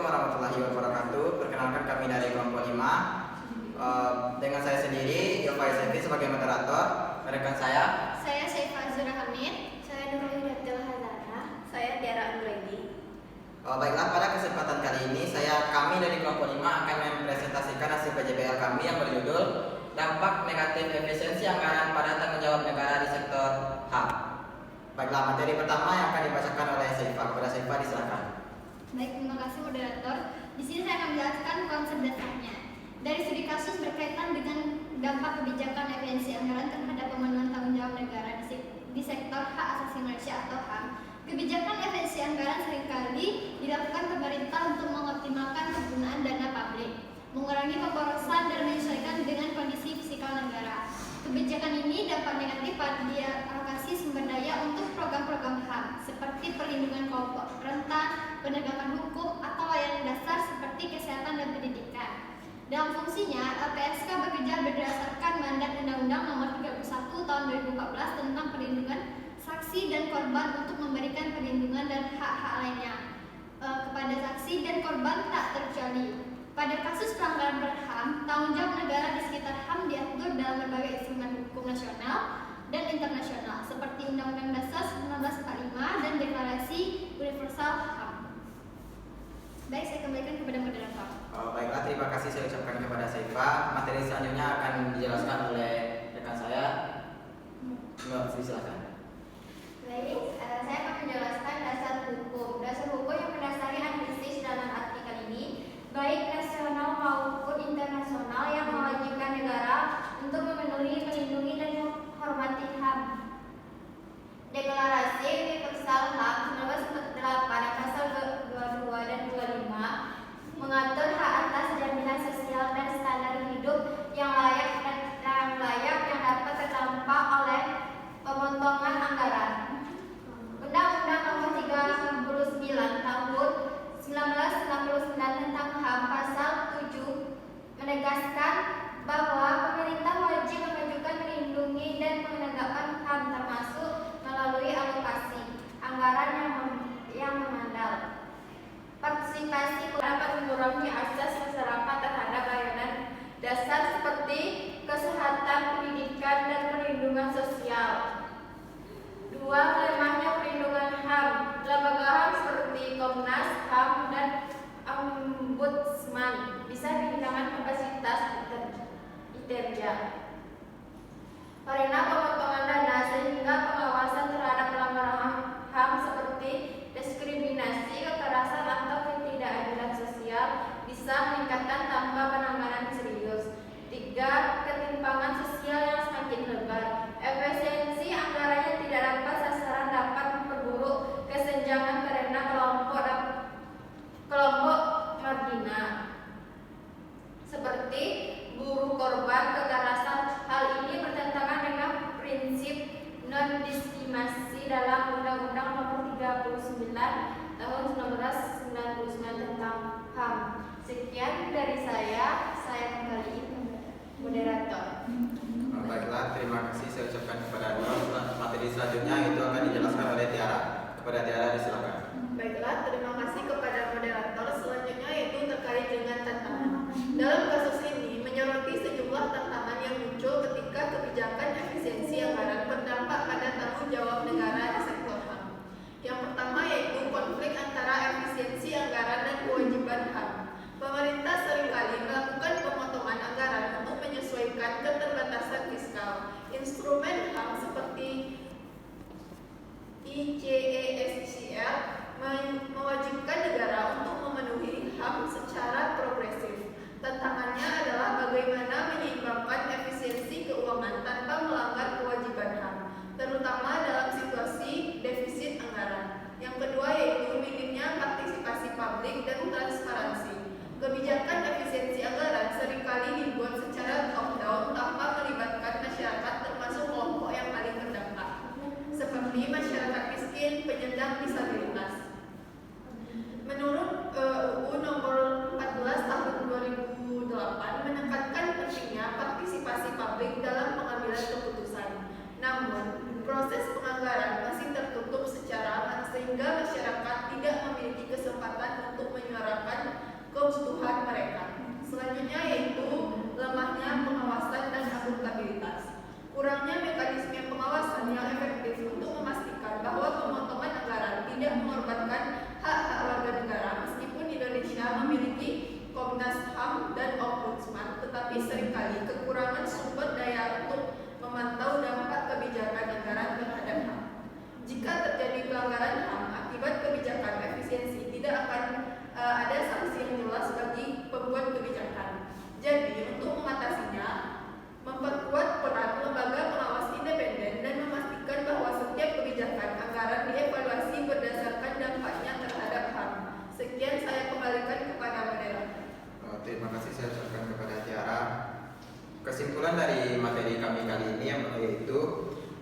warahmatullahi wabarakatuh. Perkenalkan kami dari kelompok 5. Dengan saya sendiri, Yova Yosefi sebagai moderator. Rekan saya Syaifah Azura Hamid. Saya Nurul Hazara. Saya Tiara Anggregi. Baiklah, pada kesempatan kali ini kami dari kelompok 5 akan mempresentasikan hasil PJBL kami yang berjudul Dampak Negatif Efisiensi Anggaran pada Tanggung Jawab Negara di Sektor HAM. Baiklah, materi pertama yang akan dibacakan oleh Syaifah. Kepada Syaifah disilakan. Baik, terima kasih moderator. Di sini saya akan menjelaskan konsep dasarnya. Dari studi kasus berkaitan dengan dampak kebijakan efisiensi anggaran terhadap pemenuhan tanggung jawab negara di sektor hak asasi manusia atau HAM, kebijakan efisiensi anggaran seringkali dilakukan pemerintah untuk mengoptimalkan penggunaan dana publik, mengurangi pemborosan dan menyesuaikan dengan kondisi fiskal negara. Kebijakan ini dapat negatif pada dialokasi sumber daya untuk program-program HAM seperti perlindungan kelompok rentan, penegakan hukum, atau layanan dasar seperti kesehatan dan pendidikan. Dalam fungsinya, LPSK bekerja berdasarkan mandat Undang-Undang Nomor 31 Tahun 2014 tentang perlindungan saksi dan korban untuk memberikan perlindungan dan hak-hak lainnya kepada saksi dan korban tak terkecuali. Pada kasus pelanggaran berat-HAM, tanggung jawab negara di sekitar HAM diatur dalam berbagai instrumen hukum nasional dan internasional seperti Undang-Undang Dasar 1945 dan Deklarasi Universal HAM. Baik, saya kembalikan kepada moderator. Baiklah, terima kasih saya ucapkan kepada Syaifah. Materi selanjutnya akan dijelaskan oleh rekan saya. Silakan. Baik, saya akan menjelaskan dasar hukum. Dasar hukum yang mendasari analisis dalam artikel ini, baik nasional maupun internasional, yang mewajibkan negara untuk memenuhi, melindungi, dan menghormati HAM. Deklarasi Universal HAM 1948 dan pasal 22 dan 25 mengatur hak atas jaminan sosial dan standar hidup yang layak yang dapat terdampak oleh pemotongan anggaran. Undang-Undang Nomor 39 Tahun 1969 tentang HAM pasal 7 menegaskan bahwa pemerintah wajib mengajukan, melindungi, dan menegakkan HAM termasuk melalui alokasi anggaran yang memandal. Partisipasi dapat mengurangi akses masyarakat terhadap layanan dasar seperti kesehatan, pendidikan, dan perlindungan sosial. 2. Melemahnya perlindungan HAM. Lembaga HAM seperti Komnas HAM dan Ombudsman bisa kehilangan kapasitas kinerja karena pemotongan dana, sehingga pengawasan terhadap pelanggaran HAM seperti diskriminasi, kekerasan, atau ketidakadilan sosial bisa meningkatkan tanpa penanganan serius. 3. Ketimpangan sosial yang semakin lebar. Efisiensi anggarannya tidak dapat sasaran dapat memperburuk kesenjangan karena kelompok marginal seperti buruh korban kekerasan. Hal ini bertentangan dengan prinsip non-diskriminasi dalam Undang-Undang Nomor 39 Tahun 1999 tentang HAM. Sekian dari saya kembali ke moderator. Baiklah, terima kasih saya ucapkan kepada Nur. Materi selanjutnya itu akan dijelaskan oleh Tiara. Kepada Tiara disilakan. Baiklah, terima kasih kepada moderator. Selanjutnya yaitu terkait dengan tantangan. Dalam kasus ini menyoroti sejumlah tantangan yang muncul ketika kebijakan efisiensi anggaran berdampak pada tanggung jawab negara di sektor HAM. Yang pertama yaitu konflik antara efisiensi anggaran dan kewajiban HAM. Pemerintah seringkali melakukan pemotongan anggaran untuk menyesuaikan keterbatasan fiskal. Instrumen HAM seperti ICESC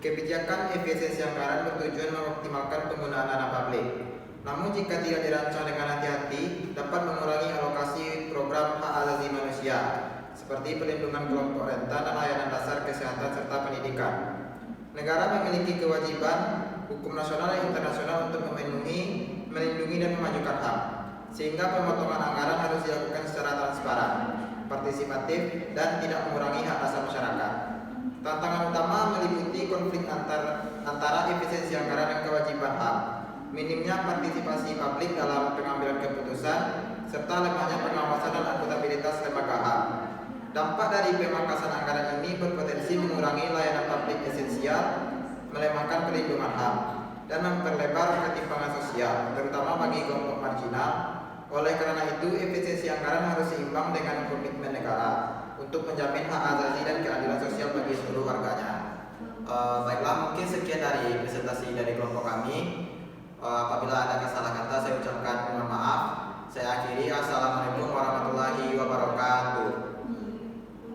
Kebijakan efisiensi anggaran bertujuan mengoptimalkan penggunaan dana publik. Namun jika tidak dirancang dengan hati-hati, dapat mengurangi alokasi program hak asasi manusia, seperti perlindungan kelompok rentan dan layanan dasar kesehatan serta pendidikan. Negara memiliki kewajiban hukum nasional dan internasional untuk melindungi dan memajukan HAM, sehingga pemotongan anggaran harus dilakukan secara transparan, partisipatif, dan tidak mengurangi hak asasi masyarakat. Tantangan utama meliputi konflik antara efisiensi anggaran dan kewajiban HAM, minimnya partisipasi publik dalam pengambilan keputusan, serta lemahnya pengawasan dan akuntabilitas lembaga HAM. Dampak dari pemangkasan anggaran ini berpotensi mengurangi layanan publik esensial, melemahkan perlindungan HAM, dan memperlebar ketimpangan sosial, terutama bagi kelompok marginal. Oleh karena itu, efisiensi anggaran harus seimbang dengan komitmen negara untuk menjamin hak asasi dan keadilan sosial bagi seluruh warganya. Baiklah, mungkin sekian dari presentasi dari kelompok kami. Apabila ada salah kata, saya ucapkan mohon maaf. Saya akhiri. Assalamualaikum warahmatullahi wabarakatuh.